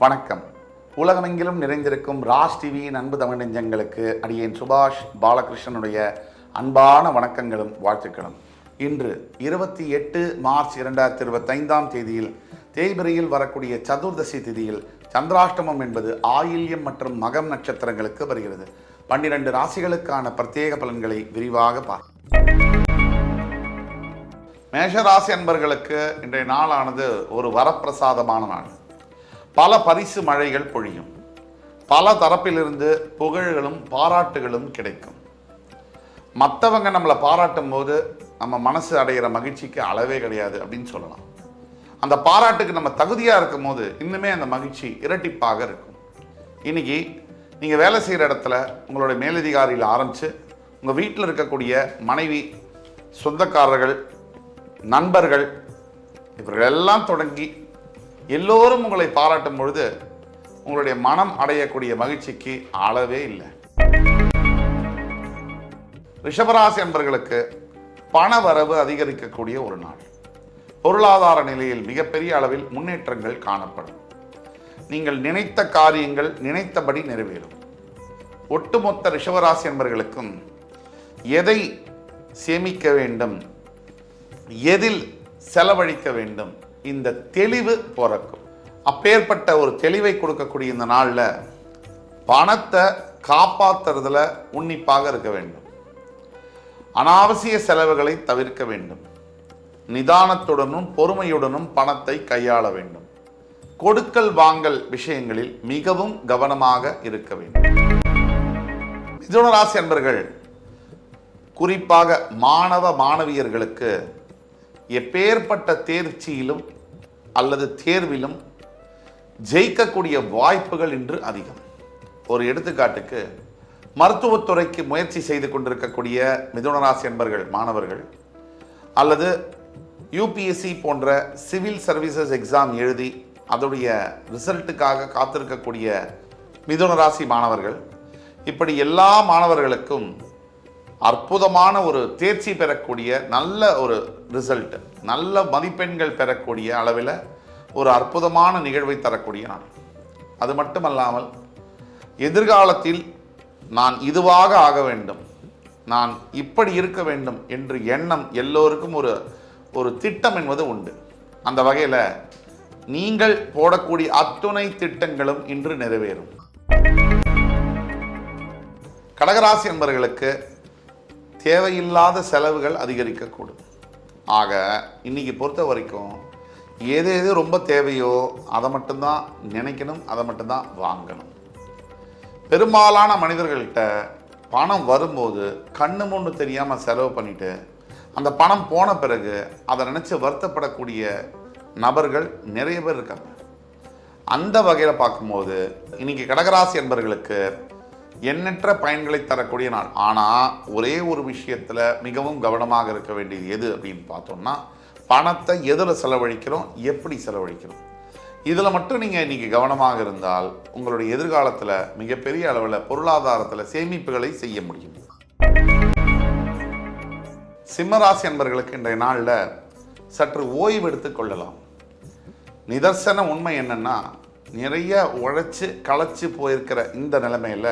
வணக்கம். உலகமெங்கிலும் நிறைந்திருக்கும் ராஜ் டிவியின் அன்பு தமிழ் நெஞ்சங்களுக்கு அடியேன் சுபாஷ் பாலகிருஷ்ணனுடைய அன்பான வணக்கங்களும் வாழ்த்துக்களும். இன்று 28 மார்ச் 2025 தேதியில் தேய்பிரையில் வரக்கூடிய சதுர்தசி திதியில் சந்திராஷ்டமம் என்பது ஆயில்யம் மற்றும் மகம் நட்சத்திரங்களுக்கு வருகிறது. 12 ராசிகளுக்கான பிரத்யேக பலன்களை விரிவாக பார்ப்போம். மேஷராசி அன்பர்களுக்கு இன்றைய நாளானது ஒரு வரப்பிரசாதமான நாள். பல பரிசு மழைகள் பொழியும். பல தரப்பிலிருந்து புகழ்களும் பாராட்டுகளும் கிடைக்கும். மற்றவங்க நம்மளை பாராட்டும் போது நம்ம மனசு அடைகிற மகிழ்ச்சிக்கு அளவே கிடையாது அப்படின்னு சொல்லலாம். அந்த பாராட்டுக்கு நம்ம தகுதியாக இருக்கும் போது இன்னுமே அந்த மகிழ்ச்சி இரட்டிப்பாக இருக்கும். இன்னைக்கு நீங்கள் வேலை செய்கிற இடத்துல உங்களுடைய மேலதிகாரியில் ஆரம்பித்து உங்கள் வீட்டில் இருக்கக்கூடிய மனைவி, சொந்தக்காரர்கள், நண்பர்கள், இவர்கள் எல்லாம் தொடங்கி எல்லோரும் உங்களை பாராட்டும் பொழுது உங்களுடைய மனம் அடையக்கூடிய மகிழ்ச்சிக்கு அளவே இல்லை. ரிஷபராசி என்பவர்களுக்கு பண வரவு அதிகரிக்கக்கூடிய ஒரு நாள். பொருளாதார நிலையில் மிகப்பெரிய அளவில் முன்னேற்றங்கள் காணப்படும். நீங்கள் நினைத்த காரியங்கள் நினைத்தபடி நிறைவேறும். ஒட்டுமொத்த ரிஷபராசி என்பவர்களுக்கும் எதை சேமிக்க வேண்டும், எதில் செலவழிக்க வேண்டும், இந்த தெளிவு பிறக்கும். அப்பேற்பட்ட ஒரு தெளிவை கொடுக்கக்கூடிய இந்த நாளில் பணத்தை காப்பாற்றுறதுல உன்னிப்பாக இருக்க வேண்டும். அனாவசிய செலவுகளை தவிர்க்க வேண்டும். நிதானத்துடனும் பொறுமையுடனும் பணத்தை கையாள வேண்டும். கொடுக்கல் வாங்கல் விஷயங்களில் மிகவும் கவனமாக இருக்க வேண்டும். மிதுன ராசி அன்பர்கள், குறிப்பாக மாணவ மாணவியர்களுக்கு எப்பேற்பட்ட தேர்ச்சியிலும் அல்லது தேர்விலும் ஜெயிக்கக்கூடிய வாய்ப்புகள் இன்று அதிகம். ஒரு எடுத்துக்காட்டுக்கு, மருத்துவத்துறைக்கு முயற்சி செய்து கொண்டிருக்கக்கூடிய மிதுனராசி என்பர்கள் மாணவர்கள் அல்லது யூபிஎஸ்சி போன்ற சிவில் சர்வீசஸ் எக்ஸாம் எழுதி அதோடைய ரிசல்ட்டுக்காக காத்திருக்கக்கூடிய மிதுனராசி மாணவர்கள், இப்படி எல்லா மாணவர்களுக்கும் அற்புதமான ஒரு தேர்ச்சி பெறக்கூடிய நல்ல ஒரு ரிசல்ட், நல்ல மதிப்பெண்கள் பெறக்கூடிய அளவில் ஒரு அற்புதமான நிகழ்வை தரக்கூடிய நாள். அது மட்டுமல்லாமல் எதிர்காலத்தில் நான் இதுவாக ஆக வேண்டும், நான் இப்படி இருக்க வேண்டும் என்று எண்ணம் எல்லோருக்கும் ஒரு திட்டம் என்பது உண்டு. அந்த வகையில் நீங்கள் போடக்கூடிய அத்துணை திட்டங்களும் இன்று நிறைவேறும். கடகராசி என்பவர்களுக்கு தேவையில்லாத செலவுகள் அதிகரிக்கக்கூடும். ஆக இன்னைக்கு பொறுத்த வரைக்கும் எது ரொம்ப தேவையோ அதை மட்டும்தான் நினைக்கணும், அதை மட்டும்தான் வாங்கணும். பெரும்பாலான மனிதர்கள்ட்ட பணம் வரும்போது கண்ணு முன்னு தெரியாமல் செலவு பண்ணிட்டு அந்த பணம் போன பிறகு அதை நினச்சி வருத்தப்படக்கூடிய நபர்கள் நிறைய பேர் இருக்காங்க. அந்த வகையில் பார்க்கும்போது இன்னைக்கு கடகராசி என்பவர்களுக்கு எண்ணற்ற பயன்களை தரக்கூடிய நாள். ஆனால் ஒரே ஒரு விஷயத்தில் மிகவும் கவனமாக இருக்க வேண்டியது எது அப்படின்னு பார்த்தோம்னா, பணத்தை எதில் செலவழிக்கிறோம், எப்படி செலவழிக்கிறோம். இதில் மட்டும் நீங்கள் இன்றைக்கி கவனமாக இருந்தால் உங்களுடைய எதிர்காலத்தில் மிகப்பெரிய அளவில் பொருளாதாரத்தில் சேமிப்புகளை செய்ய முடியும். சிம்மராசி என்பவர்களுக்கு இன்றைய நாளில் சற்று ஓய்வு எடுத்து கொள்ளலாம். நிதர்சன உண்மை என்னென்னா, நிறைய உழைச்சி களைச்சி போயிருக்கிற இந்த நிலைமையில்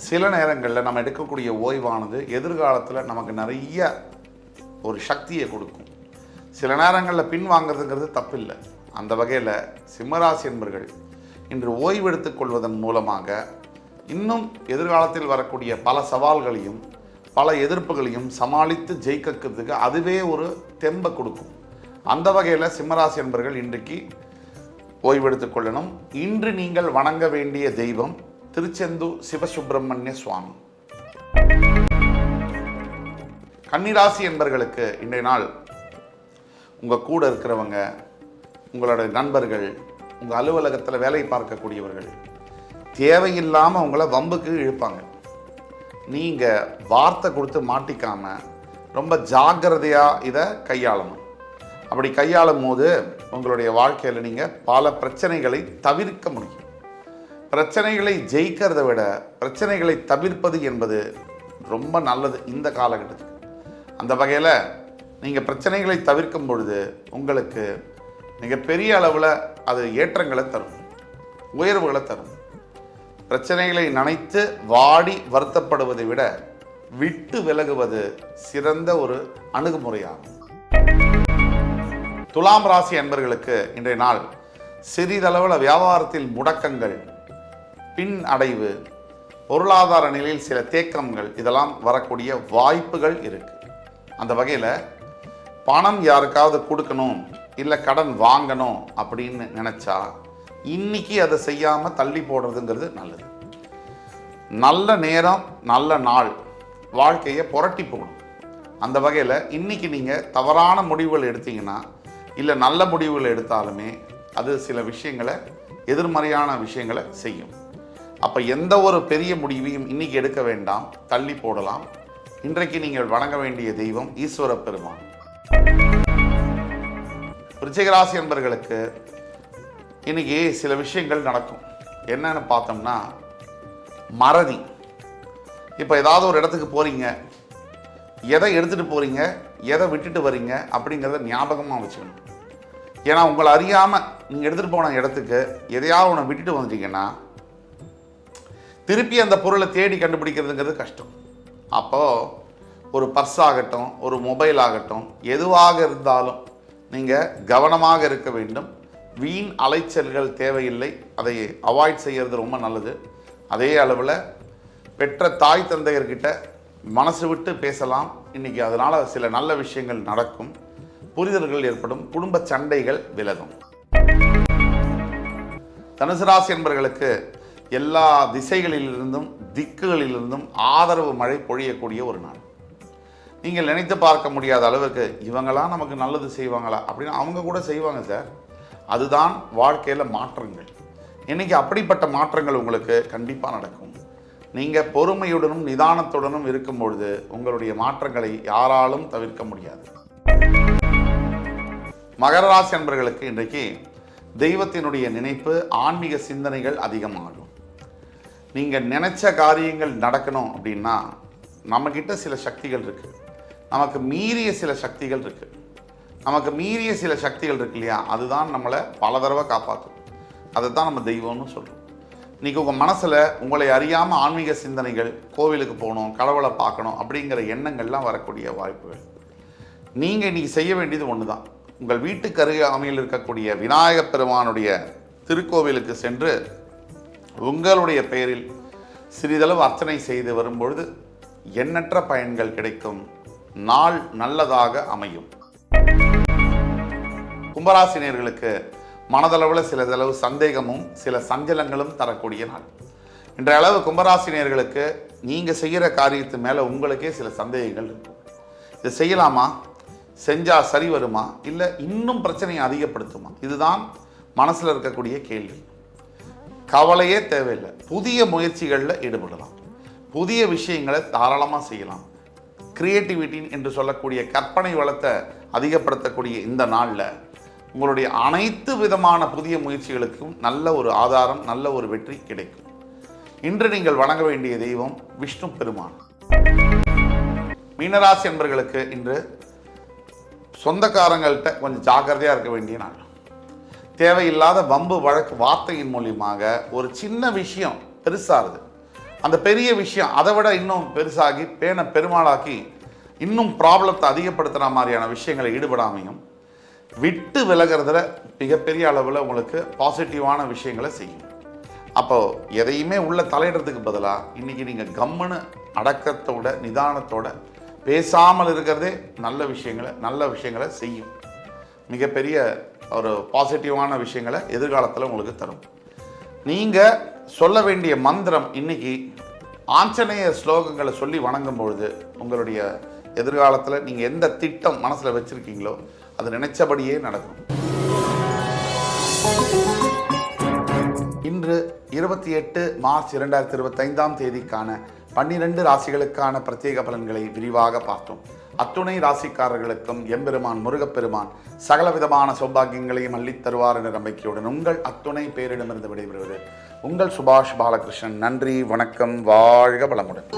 சில நேரங்களில் நம்ம எடுக்கக்கூடிய ஓய்வானது எதிர்காலத்தில் நமக்கு நிறைய ஒரு சக்தியை கொடுக்கும். சில நேரங்களில் பின்வாங்கிறதுங்கிறது தப்பில்லை. அந்த வகையில் சிம்மராசி என்பர்கள் இன்று ஓய்வு எடுத்துக்கொள்வதன் மூலமாக இன்னும் எதிர்காலத்தில் வரக்கூடிய பல சவால்களையும் பல எதிர்ப்புகளையும் சமாளித்து ஜெயிக்கிறதுக்கு அதுவே ஒரு தெம்பை கொடுக்கும். அந்த வகையில் சிம்மராசி என்பர்கள் இன்றைக்கு ஓய்வெடுத்துக் கொள்ளணும். இன்று நீங்கள் வணங்க வேண்டிய தெய்வம் திருச்செந்தூர் சிவசுப்பிரமணிய சுவாமி. கன்னிராசி என்பர்களுக்கு இன்றைய நாள் உங்கள் கூட இருக்கிறவங்க, உங்களுடைய நண்பர்கள், உங்கள் அலுவலகத்தில் வேலை பார்க்கக்கூடியவர்கள் தேவையில்லாமல் உங்களை வம்புக்கு இழுப்பாங்க. நீங்கள் வார்த்தை கொடுத்து மாட்டிக்காமல் ரொம்ப ஜாக்கிரதையாக இதை கையாளணும். அப்படி கையாளும் போது உங்களுடைய வாழ்க்கையில் நீங்கள் பல பிரச்சனைகளை தவிர்க்க முடியும். பிரச்சனைகளை ஜெயிக்கிறத விட பிரச்சனைகளை தவிர்ப்பது என்பது ரொம்ப நல்லது இந்த காலகட்டத்துக்கு. அந்த வகையில் நீங்கள் பிரச்சனைகளை தவிர்க்கும் பொழுது உங்களுக்கு மிகப்பெரிய அளவில் அது ஏற்றங்களை தரும். உயர்வுகளை தரும். பிரச்சனைகளை நினைத்து வாடி வருத்தப்படுவதை விட விட்டு விலகுவது சிறந்த ஒரு அணுகுமுறையாகும். துலாம் ராசி அன்பர்களுக்கு இன்றைய நாள் சிறிதளவில் வியாபாரத்தில் முடக்கங்கள், பின் அடைவு, பொருளாதார நிலையில் சில தேக்கங்கள் இதெல்லாம் வரக்கூடிய வாய்ப்புகள் இருக்கு. அந்த வகையில் பணம் யாருக்காவது கொடுக்கணும் இல்லை கடன் வாங்கணும் அப்படின்னு நினச்சா இன்னைக்கு அதை செய்யாமல் தள்ளி போடுறதுங்கிறது நல்லது. நல்ல நேரம் நல்ல நாள் வாழ்க்கையை புரட்டி போடும். அந்த வகையில் இன்னைக்கு நீங்கள் தவறான முடிவுகள் எடுத்தீங்கன்னா இல்லை நல்ல முடிவுகள் எடுத்தாலுமே அது சில விஷயங்களை எதிர்மறையான விஷயங்களை செய்யும். அப்போ எந்த ஒரு பெரிய முடிவையும் இன்னைக்கு எடுக்க வேண்டாம், தள்ளி போடலாம். இன்றைக்கு நீங்கள் வணங்க வேண்டிய தெய்வம் ஈஸ்வர பெருமான். விருச்சிகராசி என்பவர்களுக்கு இன்னைக்கு சில விஷயங்கள் நடக்கும். என்னன்னு பார்த்தோம்னா மறதி. இப்போ ஏதாவது ஒரு இடத்துக்கு போறீங்க, எதை எடுத்துட்டு போறீங்க, எதை விட்டுட்டு வரீங்க அப்படிங்கிறத ஞாபகமாக வச்சுக்கணும். ஏன்னா உங்களை அறியாமல் நீங்கள் எடுத்துகிட்டு போன இடத்துக்கு எதையாவது ஒன்று விட்டுட்டு வந்துட்டீங்கன்னா திருப்பி அந்த பொருளை தேடி கண்டுபிடிக்கிறதுங்கிறது கஷ்டம். அப்போது ஒரு பர்ஸ் ஆகட்டும், ஒரு மொபைல் ஆகட்டும், எதுவாக இருந்தாலும் நீங்கள் கவனமாக இருக்க வேண்டும். வீண் அலைச்சல்கள் தேவையில்லை, அதை அவாய்ட் செய்கிறது ரொம்ப நல்லது. அதே அளவில் பெற்ற தாய் தந்தையர்கிட்ட மனசு விட்டு பேசலாம். இன்றைக்கி அதனால் சில நல்ல விஷயங்கள் நடக்கும், புரிதல்கள் ஏற்படும், குடும்ப சண்டைகள் விலகும். தனுசு ராசி என்பவர்களுக்கு எல்லா திசைகளிலிருந்தும் திக்குகளிலிருந்தும் ஆதரவு மழை பொழியக்கூடிய ஒரு நாள். நீங்கள் நினைத்து பார்க்க முடியாத அளவுக்கு இவங்களாம் நமக்கு நல்லது செய்வாங்களா அப்படின்னு அவங்க கூட செய்வாங்க சார். அதுதான் வாழ்க்கையில் மாற்றங்கள். இன்றைக்கி அப்படிப்பட்ட மாற்றங்கள் உங்களுக்கு கண்டிப்பாக நடக்கும். நீங்கள் பொறுமையுடனும் நிதானத்துடனும் இருக்கும்பொழுது உங்களுடைய மாற்றங்களை யாராலும் தவிர்க்க முடியாது. மகர ராசி என்பவர்களுக்கு இன்றைக்கு தெய்வத்தினுடைய நினைப்பு, ஆன்மீக சிந்தனைகள் அதிகமாகும். நீங்கள் நினைச்ச காரியங்கள் நடக்கணும் அப்படின்னா நம்மக்கிட்ட சில சக்திகள் இருக்குது, நமக்கு மீறிய சில சக்திகள் இருக்குது. நமக்கு மீறிய சில சக்திகள் இருக்கு இல்லையா, அதுதான் நம்மளை பல தடவை காப்பாற்றும். அதை தான் நம்ம தெய்வம்னு சொல்கிறோம். இன்றைக்கி உங்கள் மனசில் உங்களை அறியாமல் ஆன்மீக சிந்தனைகள், கோவிலுக்கு போகணும், கடவுளை பார்க்கணும் அப்படிங்கிற எண்ணங்கள்லாம் வரக்கூடிய வாய்ப்புகள். நீங்கள் இன்றைக்கி செய்ய வேண்டியது ஒன்று தான். உங்கள் வீட்டுக்கு அருகாமையில் இருக்கக்கூடிய விநாயகப் பெருமானுடைய திருக்கோவிலுக்கு சென்று உங்களுடைய பெயரில் சிறிதளவு அர்ச்சனை செய்து வரும்பொழுது எண்ணற்ற பயன்கள் கிடைக்கும். நாள் நல்லதாக அமையும். கும்பராசினியர்களுக்கு மனதளவில் சிலதளவு சந்தேகமும் சில சஞ்சலங்களும் தரக்கூடிய நாள். இன்றைய அளவு கும்பராசினியர்களுக்கு நீங்கள் செய்கிற காரியத்து மேலே உங்களுக்கே சில சந்தேகங்கள் இருக்கும். இது செய்யலாமா, செஞ்சால் சரி வருமா, இல்லை இன்னும் பிரச்சனையை அதிகப்படுத்துமா, இதுதான் மனசில் இருக்கக்கூடிய கேள்வி. கவலையே தேவையில்லை. புதிய முயற்சிகளில் ஈடுபடலாம், புதிய விஷயங்களை தாராளமாக செய்யலாம். கிரியேட்டிவிட்டி என்று சொல்லக்கூடிய கற்பனை வளத்தை அதிகப்படுத்தக்கூடிய இந்த நாளில் உங்களுடைய அனைத்து விதமான புதிய முயற்சிகளுக்கும் நல்ல ஒரு ஆதாரம், நல்ல ஒரு வெற்றி கிடைக்கும். இன்று நீங்கள் வணங்க வேண்டிய தெய்வம் விஷ்ணு பெருமான். மீனராசி என்பவர்களுக்கு இன்று சொந்தக்காரங்கள்கிட்ட கொஞ்சம் ஜாக்கிரதையாக இருக்க வேண்டிய நாள். தேவையில்லாத வம்பு வழக்கு வார்த்தையின் மூலியமாக ஒரு சின்ன விஷயம் பெருசாகுது. அந்த பெரிய விஷயம் அதை விட இன்னும் பெருசாகி பெருமாளாக்கி இன்னும் ப்ராப்ளத்தை அதிகப்படுத்துகிற மாதிரியான விஷயங்களை ஈடுபடாமையும் விட்டு விலகிறதுல மிகப்பெரிய அளவில் உங்களுக்கு பாசிட்டிவான விஷயங்களை செய்யும். அப்போது எதையுமே உள்ள தலையிடுறதுக்கு பதிலாக இன்றைக்கி நீங்கள் கம்முன்னு அடக்கத்தோட நிதானத்தோட பேசாமல் இருக்கிறதே நல்ல விஷயங்களை செய்யும். மிகப்பெரிய ஒரு பாசிட்டிவான விஷயங்களை எதிர்காலத்தில் உங்களுக்கு தரும். நீங்கள் சொல்ல வேண்டிய மந்திரம் இன்னைக்கு ஆஞ்சநேய ஸ்லோகங்களை சொல்லி வணங்கும் பொழுது உங்களுடைய எதிர்காலத்தில் நீங்கள் எந்த திட்டம் மனசில் வச்சுருக்கீங்களோ அது நினைச்சபடியே நடக்கும். இன்று 28 மார்ச் 2025 தேதிக்கான 12 ராசிகளுக்கான பிரத்யேக பலன்களை விரிவாக பார்த்தோம். அத்துணை ராசிக்காரர்களுக்கும் எம்பெருமான் முருகப்பெருமான் சகல விதமான சௌபாகியங்களையும் அள்ளித் தருவார் என்ற நம்பிக்கையுடன் உங்கள் அத்துணை பேரிடமிருந்து விடைபெறுவது உங்கள் சுபாஷ் பாலகிருஷ்ணன். நன்றி, வணக்கம், வாழ்க வளமுடன்.